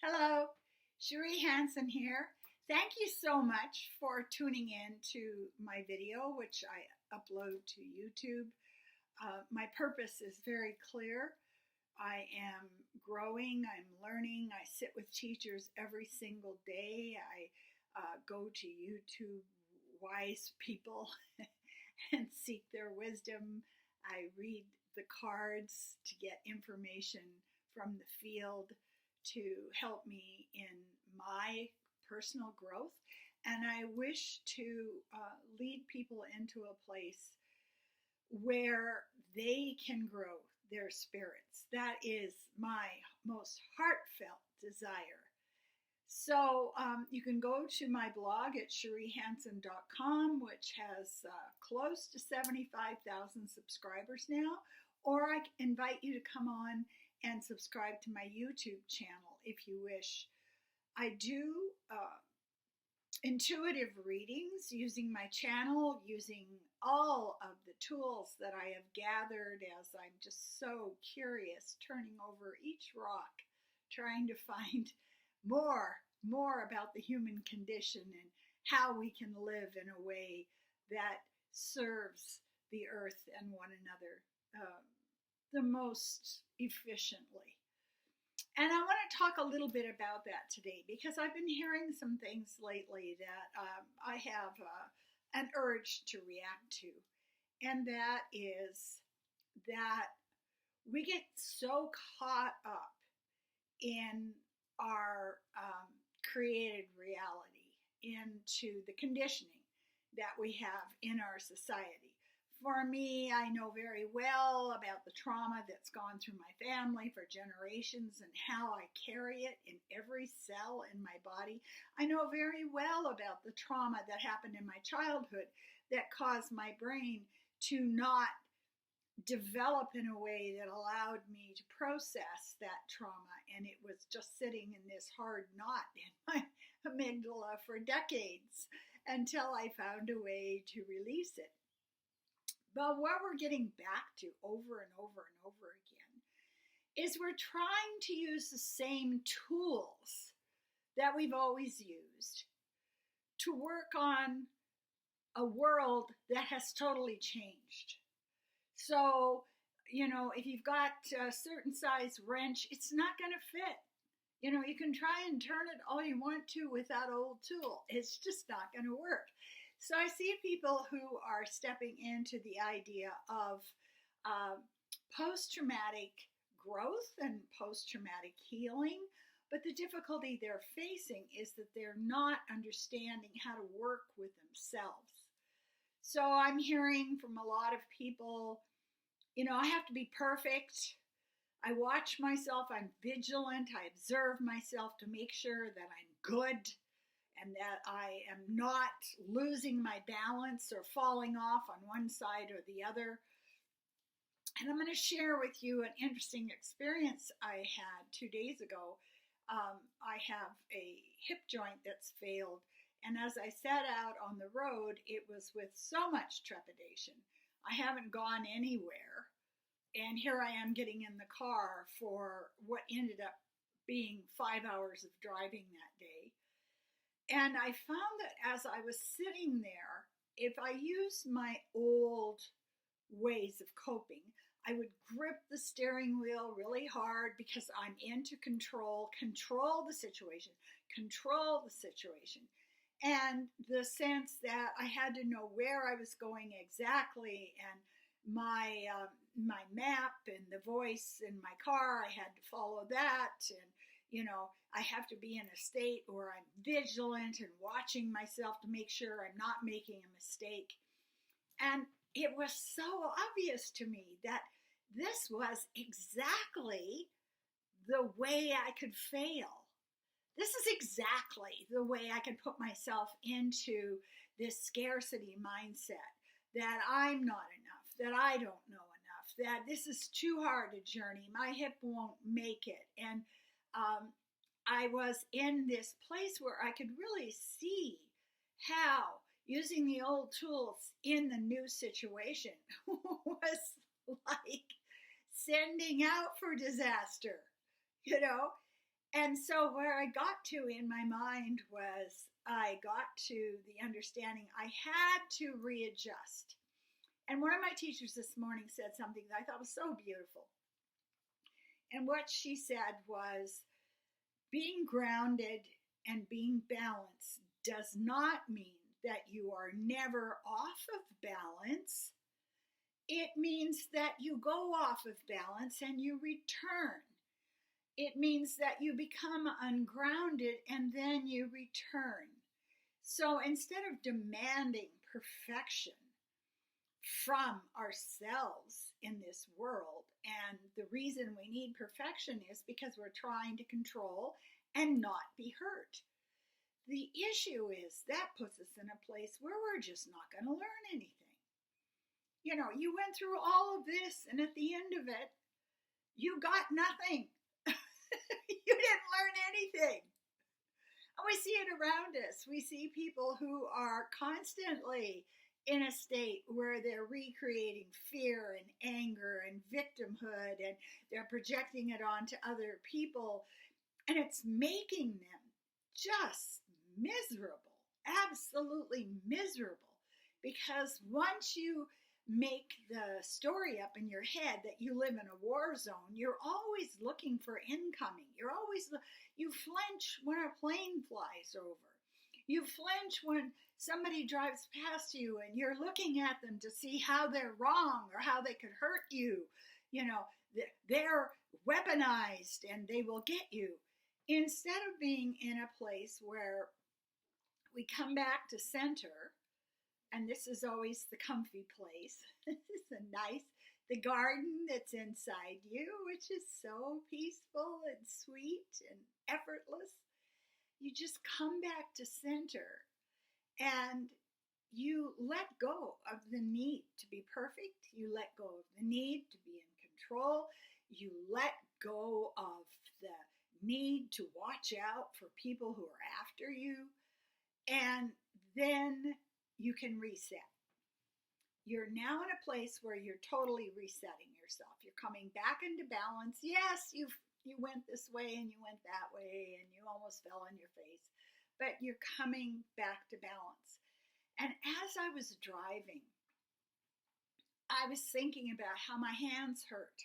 Hello, Cherie Hansen here. Thank you so much for tuning in to my video, which I upload to YouTube. My purpose is very clear. I am growing, I'm learning. I sit with teachers every single day. I go to YouTube wise people and seek their wisdom. I read the cards to get information from the field to help me in my personal growth. And I wish to lead people into a place where they can grow their spirits. That is my most heartfelt desire. So you can go to my blog at cheriehansen.com, which has close to 75,000 subscribers now, or I invite you to come on and subscribe to my YouTube channel if you wish. I do intuitive readings using my channel, using all of the tools that I have gathered as I'm just so curious, turning over each rock, trying to find more about the human condition and how we can live in a way that serves the earth and one another the most efficiently. And I want to talk a little bit about that today because I've been hearing some things lately that I have an urge to react to. And that is that we get so caught up in our created reality, into the conditioning that we have in our society. For me, I know very well about the trauma that's gone through my family for generations and how I carry it in every cell in my body. I know very well about the trauma that happened in my childhood that caused my brain to not develop in a way that allowed me to process that trauma, and it was just sitting in this hard knot in my amygdala for decades until I found a way to release it. But what we're getting back to over and over and over again is we're trying to use the same tools that we've always used to work on a world that has totally changed. So, if you've got a certain size wrench, it's not going to fit. You can try and turn it all you want to with that old tool. It's just not going to work. So I see people who are stepping into the idea of post-traumatic growth and post-traumatic healing, but the difficulty they're facing is that they're not understanding how to work with themselves. So I'm hearing from a lot of people, I have to be perfect. I watch myself, I'm vigilant, I observe myself to make sure that I'm good and that I am not losing my balance or falling off on one side or the other. And I'm going to share with you an interesting experience I had 2 days ago. I have a hip joint that's failed, and as I set out on the road, it was with so much trepidation. I haven't gone anywhere, and here I am getting in the car for what ended up being 5 hours of driving that day. And I found that as I was sitting there, if I used my old ways of coping, I would grip the steering wheel really hard because I'm into control the situation, and the sense that I had to know where I was going exactly, and my map and the voice in my car, I had to follow that, and I have to be in a state where I'm vigilant and watching myself to make sure I'm not making a mistake. And it was so obvious to me that this was exactly the way I could fail. This is exactly the way I could put myself into this scarcity mindset, that I'm not enough, that I don't know enough, that this is too hard a journey, my hip won't make it. And I was in this place where I could really see how using the old tools in the new situation was like sending out for disaster, And so where I got to in my mind was I got to the understanding I had to readjust. And one of my teachers this morning said something that I thought was so beautiful. And what she said was, being grounded and being balanced does not mean that you are never off of balance. It means that you go off of balance and you return. It means that you become ungrounded and then you return. So instead of demanding perfection from ourselves in this world, and the reason we need perfection is because we're trying to control and not be hurt. The issue is that puts us in a place where we're just not going to learn anything. You know, you went through all of this, and at the end of it, you got nothing. You didn't learn anything. And we see it around us. We see people who are constantly in a state where they're recreating fear and anger and victimhood, and they're projecting it onto other people, and it's making them just miserable, absolutely miserable, because once you make the story up in your head that you live in a war zone, you're always looking for incoming. You flinch when a plane flies over. You flinch when somebody drives past you and you're looking at them to see how they're wrong or how they could hurt you. You know, they're weaponized and they will get you. Instead of being in a place where we come back to center, and this is always the comfy place. It's the garden that's inside you, which is so peaceful and sweet and effortless. You just come back to center and you let go of the need to be perfect. You let go of the need to be in control. You let go of the need to watch out for people who are after you. And then you can reset. You're now in a place where you're totally resetting yourself. You're coming back into balance. Yes, you went this way and you went that way and you almost fell on your face, but you're coming back to balance. And as I was driving, I was thinking about how my hands hurt.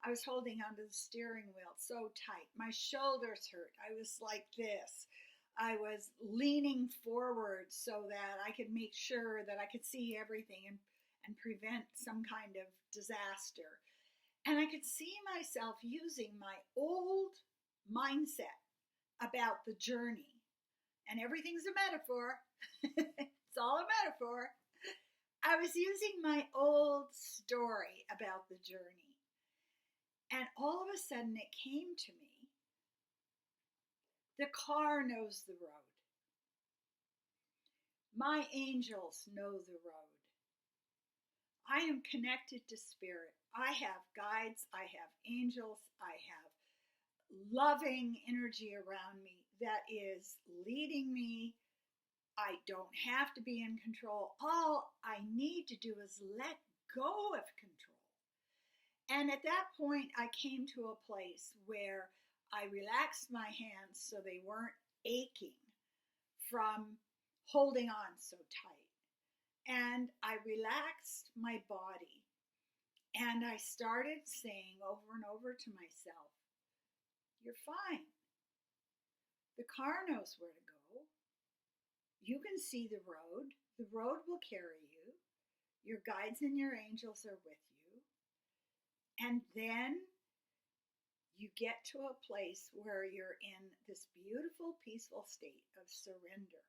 I was holding onto the steering wheel so tight. My shoulders hurt. I was like this. I was leaning forward so that I could make sure that I could see everything and prevent some kind of disaster. And I could see myself using my old mindset about the journey. And everything's a metaphor. It's all a metaphor. I was using my old story about the journey. And all of a sudden it came to me. The car knows the road. My angels know the road. I am connected to spirit. I have guides. I have angels. I have loving energy around me that is leading me. I don't have to be in control. All I need to do is let go of control. And at that point, I came to a place where I relaxed my hands so they weren't aching from holding on so tight. And I relaxed my body. And I started saying over and over to myself, you're fine. The car knows where to go. You can see the road. The road will carry you. Your guides and your angels are with you. And then you get to a place where you're in this beautiful, peaceful state of surrender.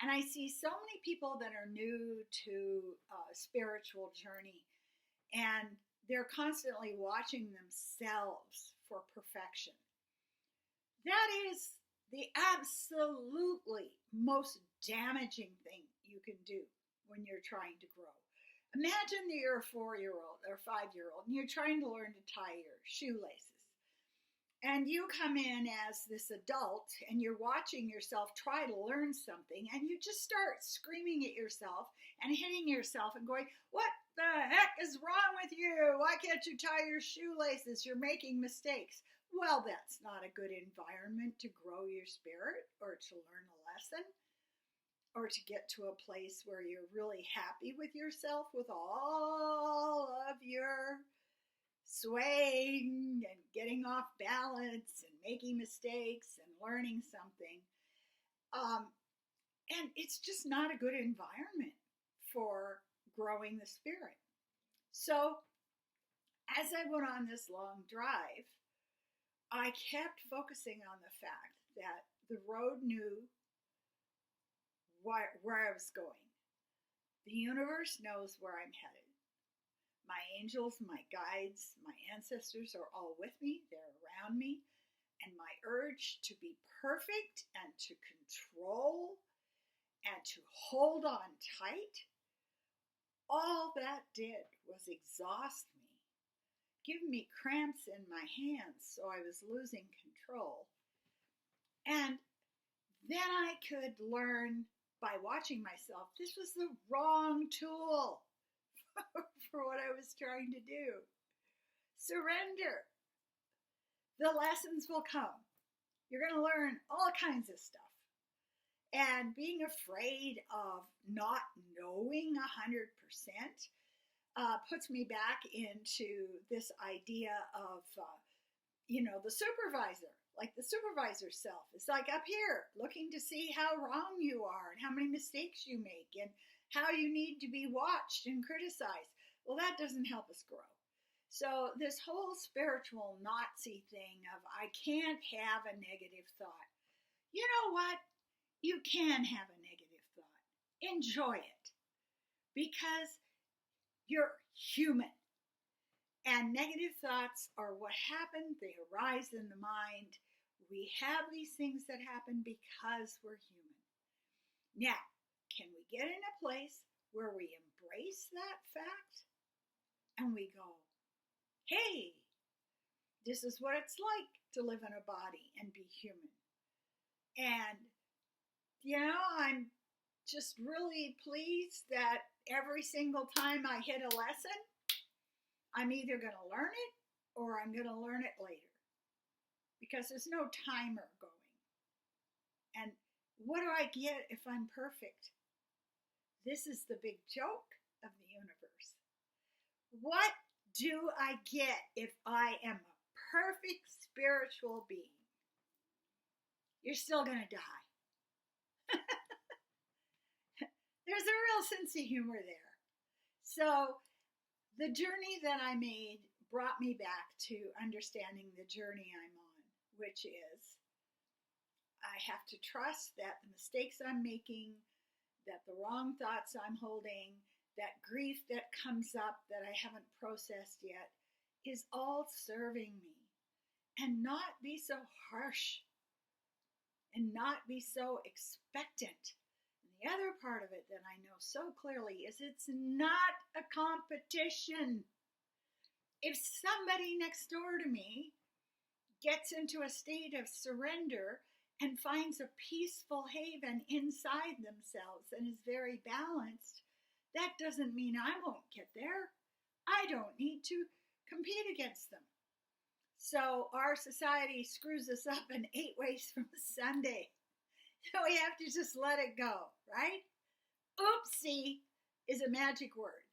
And I see so many people that are new to a spiritual journey, and they're constantly watching themselves for perfection. That is the absolutely most damaging thing you can do when you're trying to grow. Imagine that you're a 4-year-old or 5-year-old and you're trying to learn to tie your shoelaces. And you come in as this adult and you're watching yourself try to learn something, and you just start screaming at yourself and hitting yourself and going, what the heck is wrong with you? Why can't you tie your shoelaces? You're making mistakes. Well, that's not a good environment to grow your spirit or to learn a lesson or to get to a place where you're really happy with yourself with all of your swaying and getting off balance and making mistakes and learning something. Um, and it's just not a good environment for growing the spirit. So, as I went on this long drive, I kept focusing on the fact that the road knew where I was going. The universe knows where I'm headed. My angels, my guides, my ancestors are all with me. They're around me. And my urge to be perfect and to control and to hold on tight, all that did was exhaust me, give me cramps in my hands so I was losing control. And then I could learn by watching myself, this was the wrong tool for what I was trying to do. Surrender. The lessons will come. You're going to learn all kinds of stuff. And being afraid of not knowing 100% puts me back into this idea of, the supervisor. Like the supervisor self is like up here looking to see how wrong you are and how many mistakes you make and how you need to be watched and criticized. Well, that doesn't help us grow. So this whole spiritual Nazi thing of I can't have a negative thought. You know what? You can have a negative thought. Enjoy it because you're human. And negative thoughts are what happen. They arise in the mind. We have these things that happen because we're human. Now, can we get in a place where we embrace that fact and we go, hey, this is what it's like to live in a body and be human. And, I'm just really pleased that every single time I hit a lesson, I'm either going to learn it or I'm going to learn it later because there's no timer going. And what do I get if I'm perfect? This is the big joke of the universe. What do I get if I am a perfect spiritual being? You're still going to die. There's a real sense of humor there. So the journey that I made brought me back to understanding the journey I'm on, which is I have to trust that the mistakes I'm making, that the wrong thoughts I'm holding, that grief that comes up that I haven't processed yet is all serving me. And not be so harsh and not be so expectant. The other part of it that I know so clearly is it's not a competition. If somebody next door to me gets into a state of surrender and finds a peaceful haven inside themselves and is very balanced, that doesn't mean I won't get there. I don't need to compete against them. So our society screws us up in 8 ways from Sunday. So we have to just let it go, right? Oopsie is a magic word.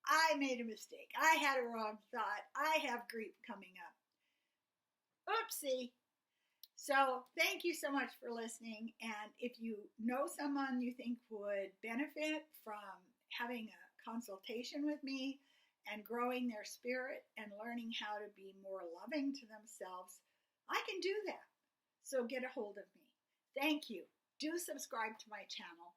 I made a mistake. I had a wrong thought. I have grief coming up. Oopsie. So thank you so much for listening. And if you know someone you think would benefit from having a consultation with me and growing their spirit and learning how to be more loving to themselves, I can do that. So get a hold of me. Thank you. Do subscribe to my channel.